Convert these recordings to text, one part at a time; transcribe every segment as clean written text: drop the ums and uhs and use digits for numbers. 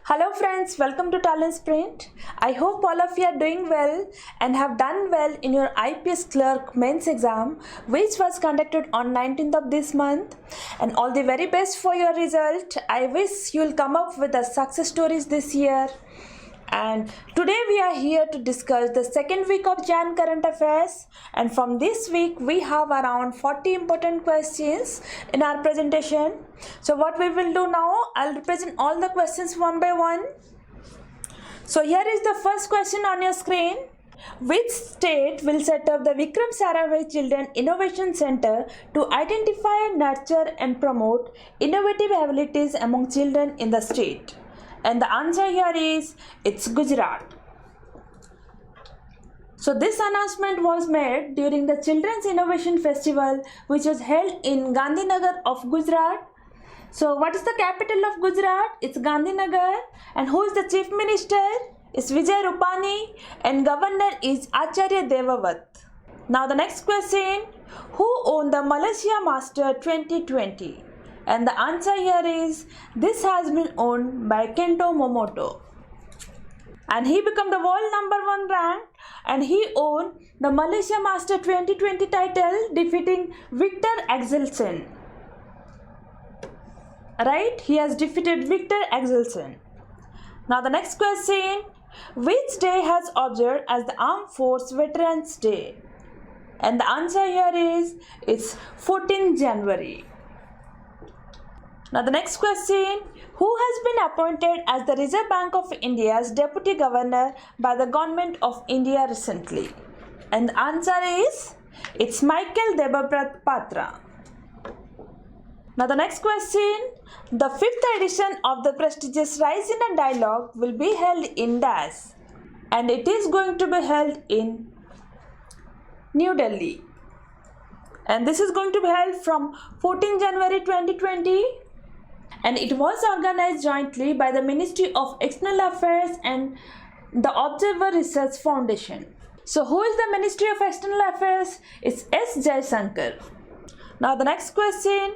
Hello friends, welcome to TalentSprint. I hope all of you are doing well and have done well in your IPS clerk mains exam, which was conducted on 19th of this month, and all the very best for your result. I wish you will come up with the success stories this year. And today we are here to discuss the second week of Jan current affairs, and from this week we have around 40 important questions in our presentation. So what we will do now, I'll represent all the questions one by one. So here is the first question on your screen. Which state will set up the Vikram Sarabhai Children Innovation Center to identify, nurture and promote innovative abilities among children in the state? And the answer here is, it's Gujarat. So this announcement was made during the Children's Innovation Festival, which was held in Gandhinagar of Gujarat. So what is the capital of Gujarat? It's Gandhinagar. And who is the Chief Minister? It's Vijay Rupani. And Governor is Acharya Devavat. Now the next question, who owned the Malaysia Master 2020? And the answer here is, this has been owned by Kento Momoto. And he became the world #1 rank, and he owned the Malaysia Master 2020 title, defeating Victor Axelsen. Right? He has defeated Victor Axelsen. Now the next question, which day has observed as the Armed Force Veterans Day? And the answer here is, it's 14th January. Now the next question, who has been appointed as the Reserve Bank of India's Deputy Governor by the Government of India recently? And the answer is, it's Michael Debabrat Patra. Now the next question, the 5th edition of the prestigious Rise in a Dialogue will be held in DAS, and it is going to be held in New Delhi. And this is going to be held from 14 January 2020. And it was organized jointly by the Ministry of External Affairs and the Observer Research Foundation. So who is the Ministry of External Affairs? It's S. Jaisankar. Now the next question,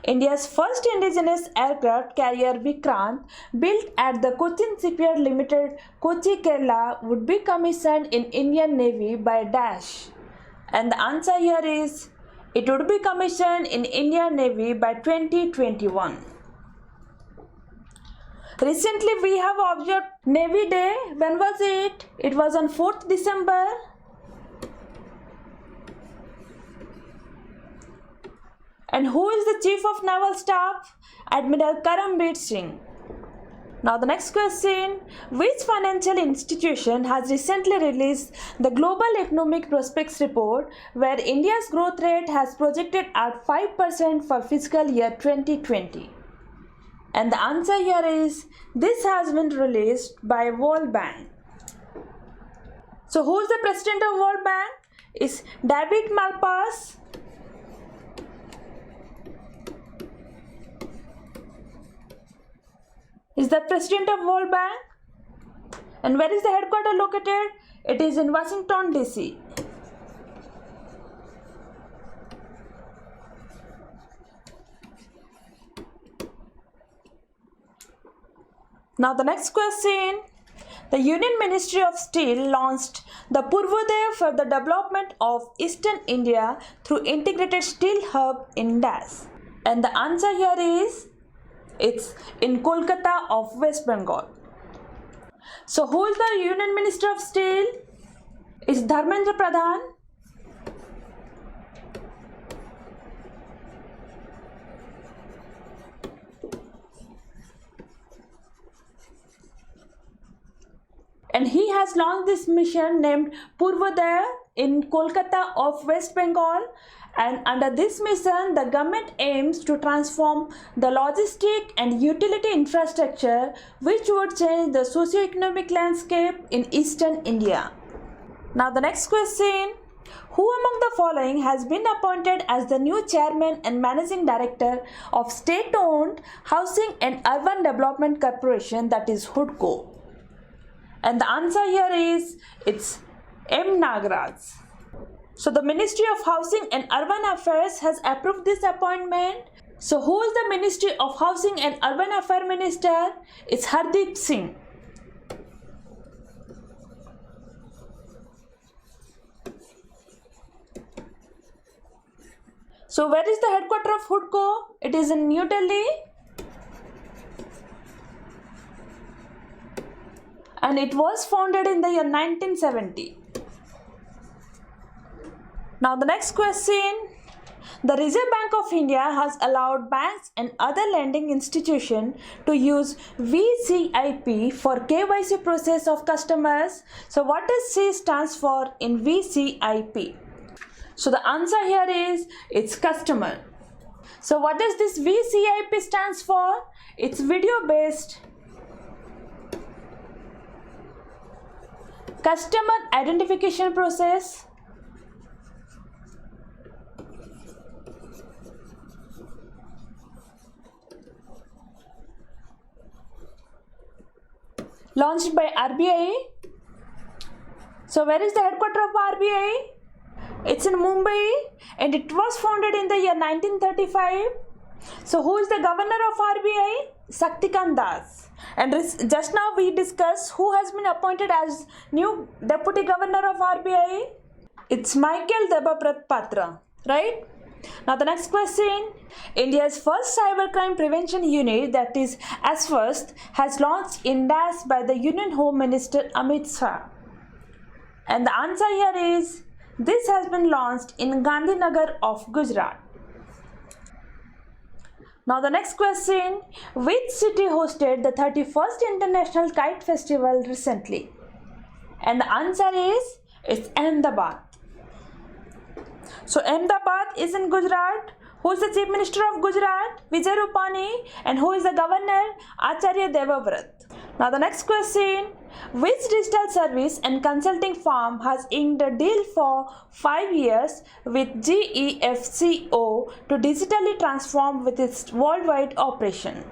India's first indigenous aircraft carrier Vikrant, built at the Cochin Shipyard Limited, Kochi, Kerala, would be commissioned in Indian Navy by Dash. And the answer here is, it would be commissioned in Indian Navy by 2021. Recently we have observed Navy Day. When was it? It was on 4th December. And who is the Chief of Naval Staff? Admiral Karambir Singh. Now the next question, which financial institution has recently released the Global Economic Prospects Report, where India's growth rate has projected at 5% for fiscal year 2020? And the answer here is, this has been released by World Bank. So who is the president of World Bank? It's David Malpass. Is the president of World Bank. And where is the headquarters located? It is in Washington, D.C. Now the next question, the Union Ministry of Steel launched the Purvodaya for the development of Eastern India through Integrated Steel Hub in DAS. And the answer here is, it's in Kolkata of West Bengal. So who is the Union Minister of Steel? It's Dharmendra Pradhan. And he has launched this mission named Purvodaya in Kolkata of West Bengal. And under this mission, the government aims to transform the logistic and utility infrastructure, which would change the socio-economic landscape in Eastern India. Now the next question, who among the following has been appointed as the new chairman and managing director of state-owned Housing and Urban Development Corporation, that is HUDCO? And the answer here is, it's M. Nagaraj. So the Ministry of Housing and Urban Affairs has approved this appointment. So who is the Ministry of Housing and Urban Affairs Minister? It's Hardeep Singh. So where is the headquarters of HUDCO? It is in New Delhi. And it was founded in the year 1970. Now the next question. The Reserve Bank of India has allowed banks and other lending institutions to use VCIP for KYC process of customers. So what does C stands for in VCIP? So the answer here is it's customer. So what does this VCIP stands for? It's video based customer identification process. Launched by RBI. So where is the headquarters of RBI? It's in Mumbai and it was founded in the year 1935. So who is the governor of RBI? Saktikant Das. And just now we discussed who has been appointed as new deputy governor of RBI. It's Michael Debabrat Patra, right? Now the next question. India's first cybercrime prevention unit, that is ASFIRST, has launched in DAS by the Union Home Minister Amit Shah. And the answer here is this has been launched in Gandhinagar of Gujarat. Now the next question. Which city hosted the 31st International Kite Festival recently? And the answer is it's Ahmedabad. So Ahmedabad is in Gujarat. Who is the Chief Minister of Gujarat? Vijay Rupani. And who is the Governor? Acharya Devavrat. Now the next question. Which digital service and consulting firm has inked a deal for 5 years with GEFCO to digitally transform with its worldwide operation?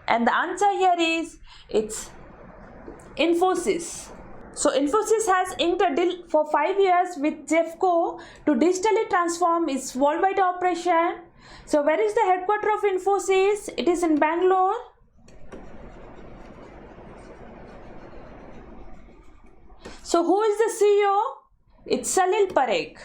And the answer here is it's Infosys. So Infosys has inked a deal for 5 years with GEFCO to digitally transform its worldwide operation. So where is the headquarters of Infosys? It is in Bangalore. So who is the CEO? It's Salil Parekh.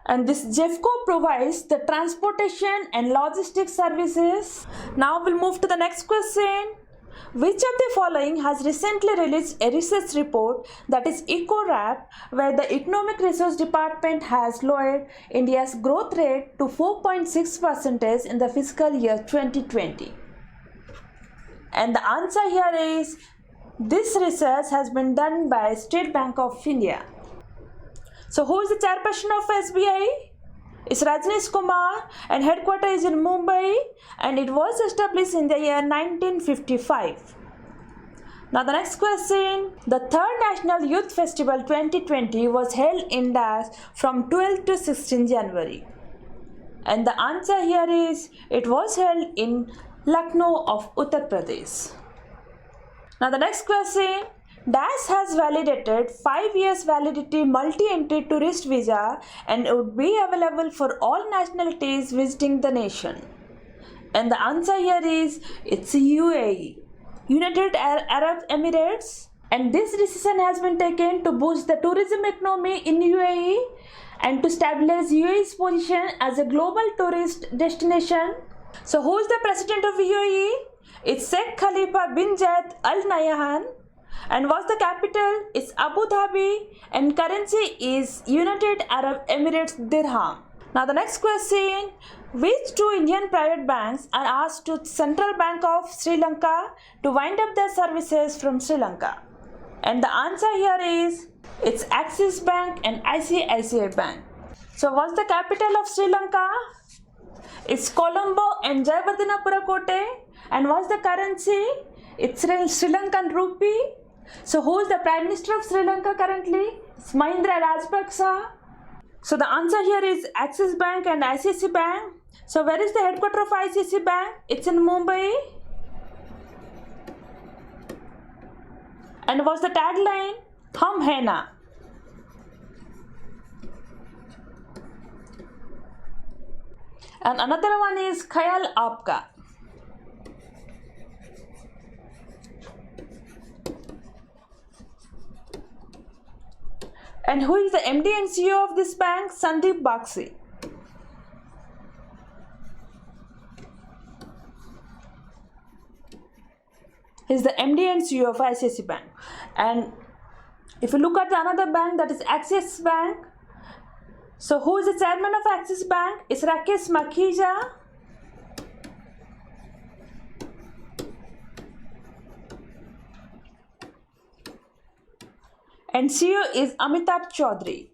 And this GEFCO provides the transportation and logistics services. Now we'll move to the next question. Which of the following has recently released a research report, that is EcoRap, where the Economic Resource Department has lowered India's growth rate to 4.6% in the fiscal year 2020? And the answer here is this research has been done by State Bank of India. So who is the chairperson of SBI? It's Rajneesh Kumar and headquarters is in Mumbai and it was established in the year 1955. Now the next question. The third National Youth Festival 2020 was held in DAS from 12 to 16 January. And the answer here is it was held in Lucknow of Uttar Pradesh. Now the next question. DAS has validated 5 years validity multi-entry tourist visa and it would be available for all nationalities visiting the nation. And the answer here is it's UAE, United Arab Emirates. And this decision has been taken to boost the tourism economy in UAE and to stabilize UAE's position as a global tourist destination. So who is the president of UAE? It's Sheikh Khalifa bin Zayed Al Nahyan. And what's the capital? It's Abu Dhabi and currency is United Arab Emirates Dirham. Now the next question. Which two Indian private banks are asked to Central Bank of Sri Lanka to wind up their services from Sri Lanka? And the answer here is it's Axis Bank and ICICI Bank. So what's the capital of Sri Lanka? It's Colombo and Jayawardena Kotte. And what's the currency? It's Sri Lankan rupee. So who is the Prime Minister of Sri Lanka currently? It's Mahindra Rajapaksa. So the answer here is Axis Bank and ICICI Bank. So where is the headquarters of ICICI Bank? It's in Mumbai. And what's the tagline? Hum hai na. And another one is Khayal Aapka. And who is the MD and CEO of this bank? Sandeep Bagsi. He is the MD and CEO of ICICI Bank. And if you look at another bank, that is Axis Bank. So who is the chairman of Axis Bank? It's Rakesh Makhija. And CEO is Amitabh Chaudhary.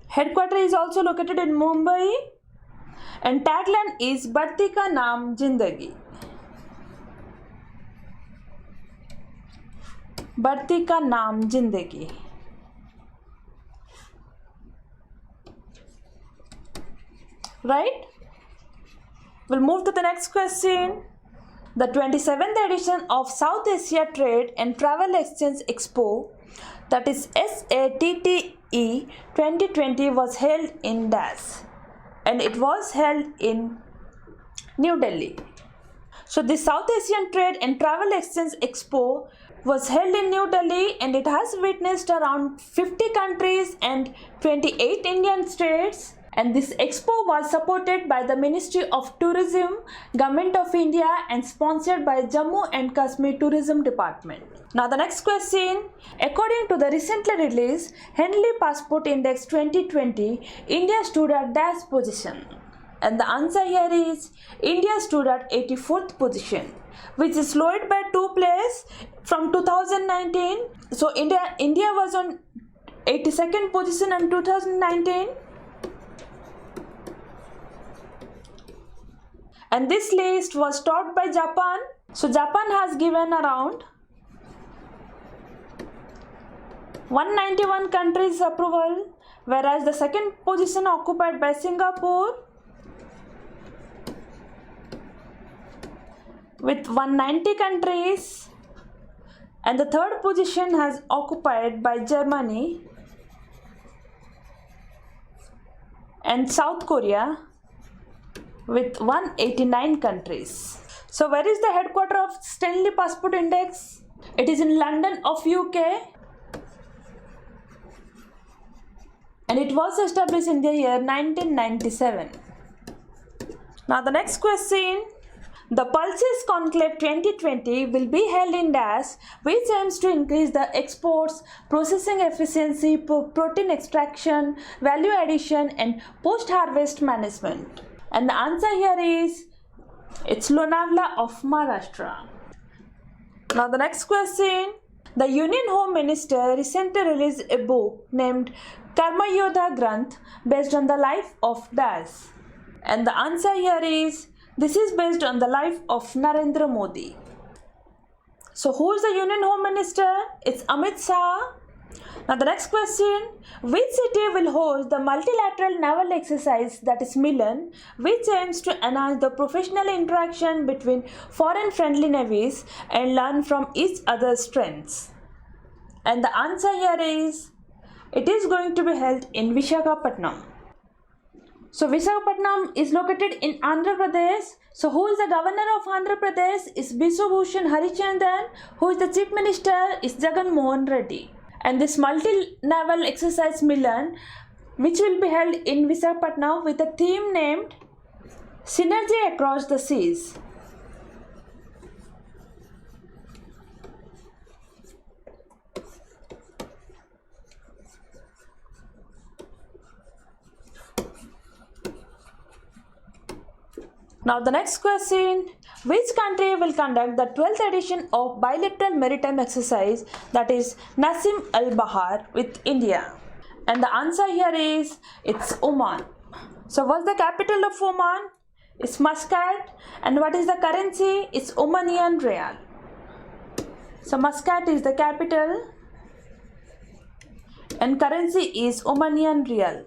Headquarters is also located in Mumbai. And tagline is Badhti Ka Naam Zindagi. Badhti Ka Naam Zindagi. Right? We'll move to the next question. The 27th edition of South Asia Trade and Travel Exchange Expo, that is SATTE 2020, was held in DAS, and it was held in New Delhi. So the South Asian Trade and Travel Exchange Expo was held in New Delhi, and it has witnessed around 50 countries and 28 Indian states. And this expo was supported by the Ministry of Tourism, Government of India, and sponsored by Jammu and Kashmir Tourism Department. Now the next question. According to the recently released Henley Passport Index 2020, India stood at dash position. And the answer here is India stood at 84th position, which is lowered by 2 places from 2019. So India was on 82nd position in 2019. And this list was topped by Japan. So Japan has given around 191 countries approval, whereas the second position occupied by Singapore with 190 countries, and the third position has occupied by Germany and South Korea with 189 countries. So where is the headquarters of Stanley Passport Index? It is in London of UK, and it was established in the year 1997. Now the next question. The Pulses Conclave 2020 will be held in DAS, which aims to increase the exports, processing efficiency, protein extraction, value addition, and post-harvest management. And the answer here is it's Lonavala of Maharashtra. Now the next question. The Union Home Minister recently released a book named Karma Yodha Granth based on the life of Das. And the answer here is this is based on the life of Narendra Modi. So who is the Union Home Minister? It's Amit Shah. Now the next question. Which city will host the multilateral naval exercise, that is Milan, which aims to enhance the professional interaction between foreign friendly navies and learn from each other's strengths? And the answer here is it is going to be held in Visakhapatnam. So Visakhapatnam is located in Andhra Pradesh. So who is the governor of Andhra Pradesh? Is Biswabhushan Harichandan. Who is the chief minister? Is Jagan Mohan Reddy. And this multi-naval exercise Milan, which will be held in Visakhapatnam with a theme named Synergy Across the Seas. Now the next question. Which country will conduct the 12th edition of Bilateral Maritime exercise, that is Nasim al-Bahar, with India? And the answer here is it's Oman. So what's the capital of Oman? It's Muscat. And what is the currency? It's Omanian Rial. So Muscat is the capital and currency is Omanian Rial.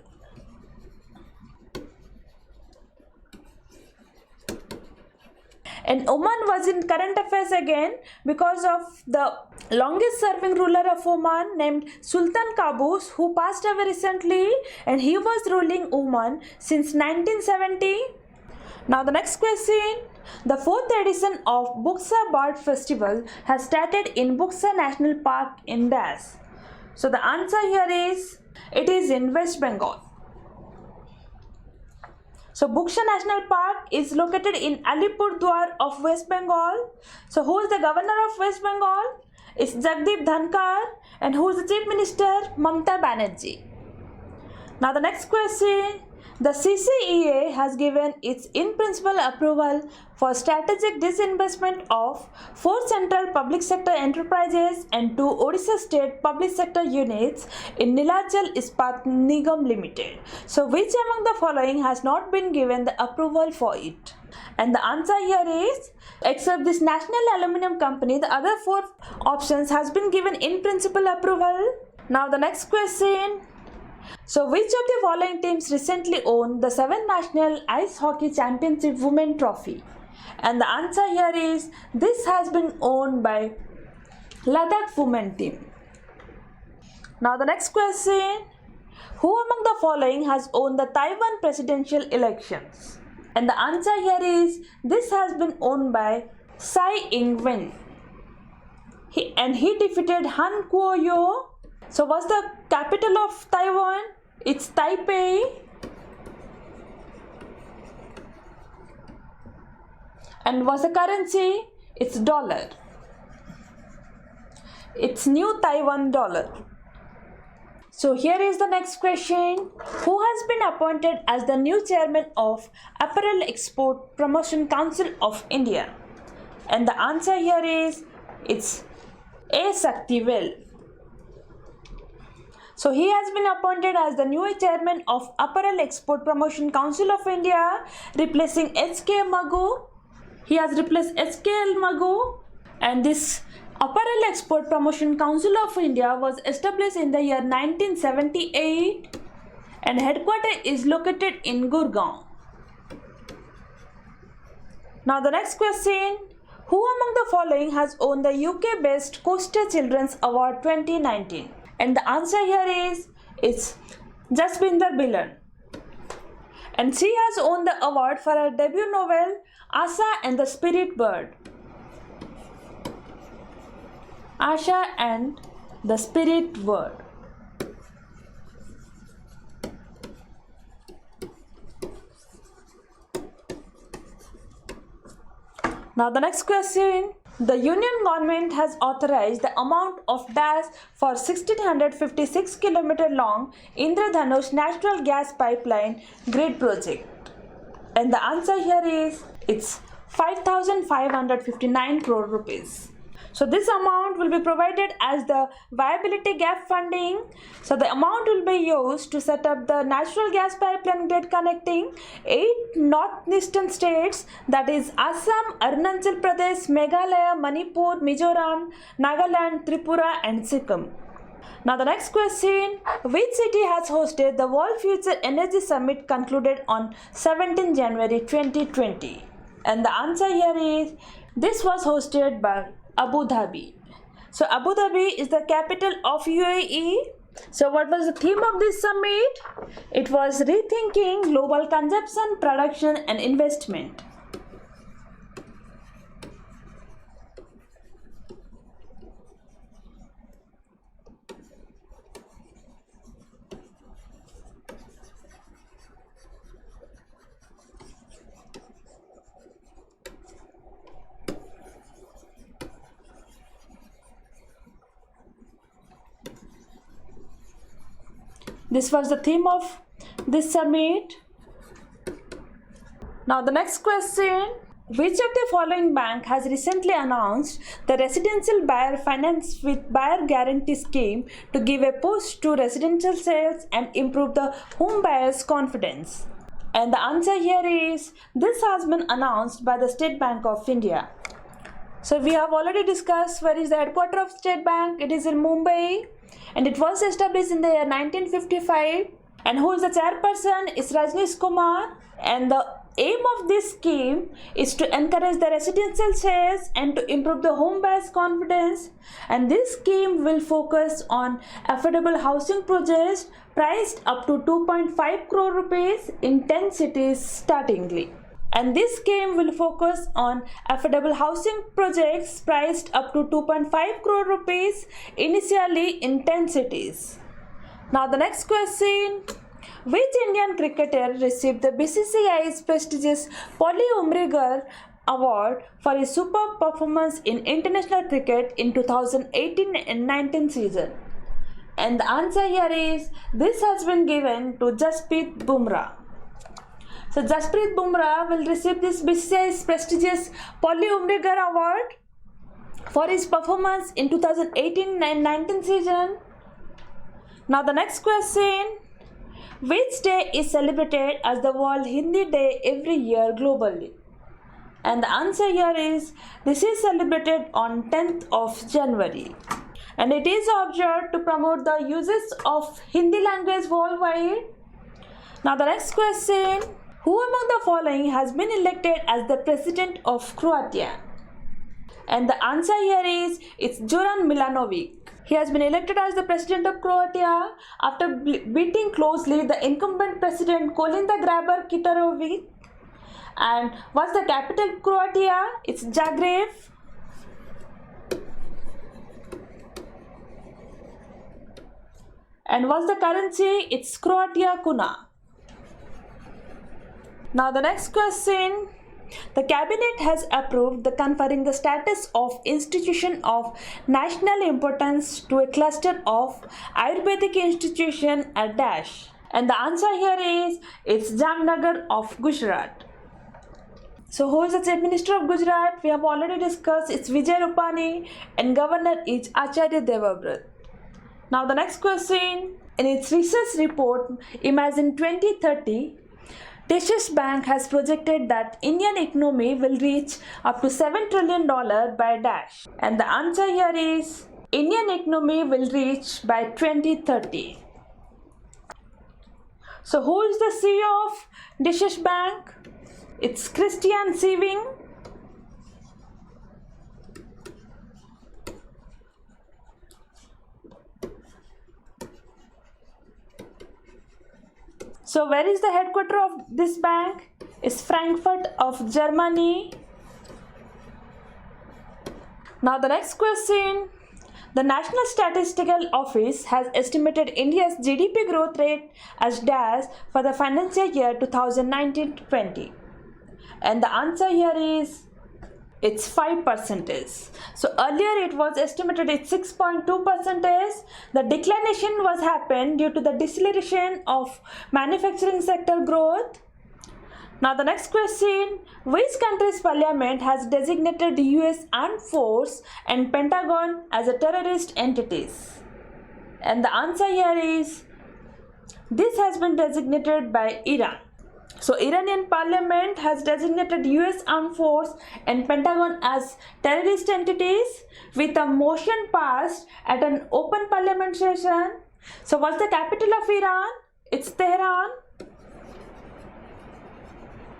And Oman was in current affairs again because of the longest serving ruler of Oman named Sultan Qaboos, who passed away recently, and he was ruling Oman since 1970. Now the next question. The 4th edition of Buxa Bird Festival has started in Buxa National Park in Das. So the answer here is, it is in West Bengal. So Buxa National Park is located in Alipurduar of West Bengal. So who is the governor of West Bengal? It's Jagdeep Dhankar. And who is the chief minister? Mamata Banerjee. Now the next question. The CCEA has given its in-principle approval for strategic disinvestment of 4 central public sector enterprises and 2 Odisha state public sector units in Nilachal Ispat Nigam Limited. So which among the following has not been given the approval for it? And the answer here is, except this National Aluminium Company, the other 4 options has been given in-principle approval. Now the next question. So which of the following teams recently won the 7th National Ice Hockey Championship Women Trophy? And the answer here is, this has been owned by Ladakh Women Team. Now the next question. Who among the following has won the Taiwan presidential elections? And the answer here is, this has been owned by Tsai Ing-wen. He defeated Han Kuo-yo. So what's the capital of Taiwan? It's Taipei. And what's the currency? It's dollar. It's New Taiwan dollar. So here is the next question. Who has been appointed as the new chairman of Apparel Export Promotion Council of India? And the answer here is, it's A. Saktivel. So he has been appointed as the new chairman of Apparel Export Promotion Council of India, replacing H.K. Magoo. He has replaced H.K.L. Magoo, and this Apparel Export Promotion Council of India was established in the year 1978 and headquarters is located in Gurgaon. Now the next question. Who among the following has won the UK-based Costa Children's Award 2019? And the answer here is, it's Jasbinder Bilan. And she has won the award for her debut novel, Asha and the Spirit Bird. Asha and the Spirit Bird. Now the next question. The Union government has authorized the amount of dash for 1656 km long Indradhanush natural gas pipeline grid project. And the answer here is, it's 5,559 crore rupees. So this amount will be provided as the viability gap funding. So the amount will be used to set up the natural gas pipeline grid connecting 8 northeastern states, that is Assam, Arunachal Pradesh, Meghalaya, Manipur, Mizoram, Nagaland, Tripura and Sikkim. Now the next question. Which city has hosted the World Future Energy Summit concluded on 17 January 2020? And the answer here is, this was hosted by Abu Dhabi. So Abu Dhabi is the capital of UAE. So what was the theme of this summit? It was rethinking global consumption, production and investment. This was the theme of this summit. Now the next question. Which of the following bank has recently announced the residential buyer finance with buyer guarantee scheme to give a push to residential sales and improve the home buyers' confidence? And the answer here is, this has been announced by the State Bank of India. So we have already discussed where is the headquarters of State Bank. It is in Mumbai. And it was established in the year 1955. And who is the chairperson is Rajneesh Kumar. And the aim of this scheme is to encourage the residential sales and to improve the home buyers' confidence, and this scheme will focus on affordable housing projects priced up to 2.5 crore rupees in 10 cities startingly. And this scheme will focus on affordable housing projects priced up to 2.5 crore rupees initially in 10 cities. Now the next question. Which Indian cricketer received the BCCI's prestigious Polly Umrigar Award for his superb performance in international cricket in 2018-19 season? And the answer here is, this has been given to Jasprit Bumrah. So Jasprit Bumrah will receive this BCCI's prestigious Polly Umrigar Award for his performance in 2018-19 season. Now the next question. Which day is celebrated as the World Hindi Day every year globally? And the answer here is, this is celebrated on 10th of January. And it is observed to promote the uses of Hindi language worldwide. Now the next question. Who among the following has been elected as the President of Croatia? And the answer here is, it's Zoran Milanovic. He has been elected as the President of Croatia after beating closely the incumbent President Kolinda Grabar-Kitarovic. And what's the capital of Croatia? It's Zagreb. And what's the currency? It's Croatia kuna. Now the next question. The Cabinet has approved the conferring the status of institution of national importance to a cluster of Ayurvedic institution at Dash. And the answer here is, it's Jamnagar of Gujarat. So who is the Chief Minister of Gujarat? We have already discussed, it's Vijay Rupani, and Governor is Acharya Devavrat. Now the next question. In its research report, Imagine 2030, Dishes Bank has projected that Indian economy will reach up to $7 trillion by Dash. And the answer here is, Indian economy will reach by 2030. So who is the CEO of Dishes Bank? It's Christian Sewing. So where is the headquarters of this bank? It's Frankfurt of Germany. Now the next question. The National Statistical Office has estimated India's GDP growth rate as dash for the financial year 2019-20. And the answer here is, it's 5%. So earlier it was estimated at 6.2%. The declination was happened due to the deceleration of manufacturing sector growth. Now the next question. Which country's parliament has designated the US Armed Force and Pentagon as a terrorist entities? And the answer here is, this has been designated by Iran. So Iranian parliament has designated US Armed Force and Pentagon as terrorist entities with a motion passed at an open parliament session. So what's the capital of Iran? It's Tehran.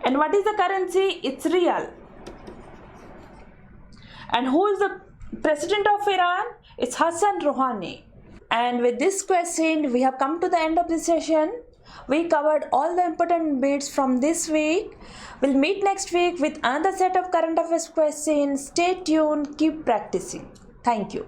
And what is the currency? It's Riyal. And who is the president of Iran? It's Hassan Rouhani. And with this question, we have come to the end of this session. We covered all the important bits from this week. We'll meet next week with another set of current affairs questions. Stay tuned, keep practicing. Thank you.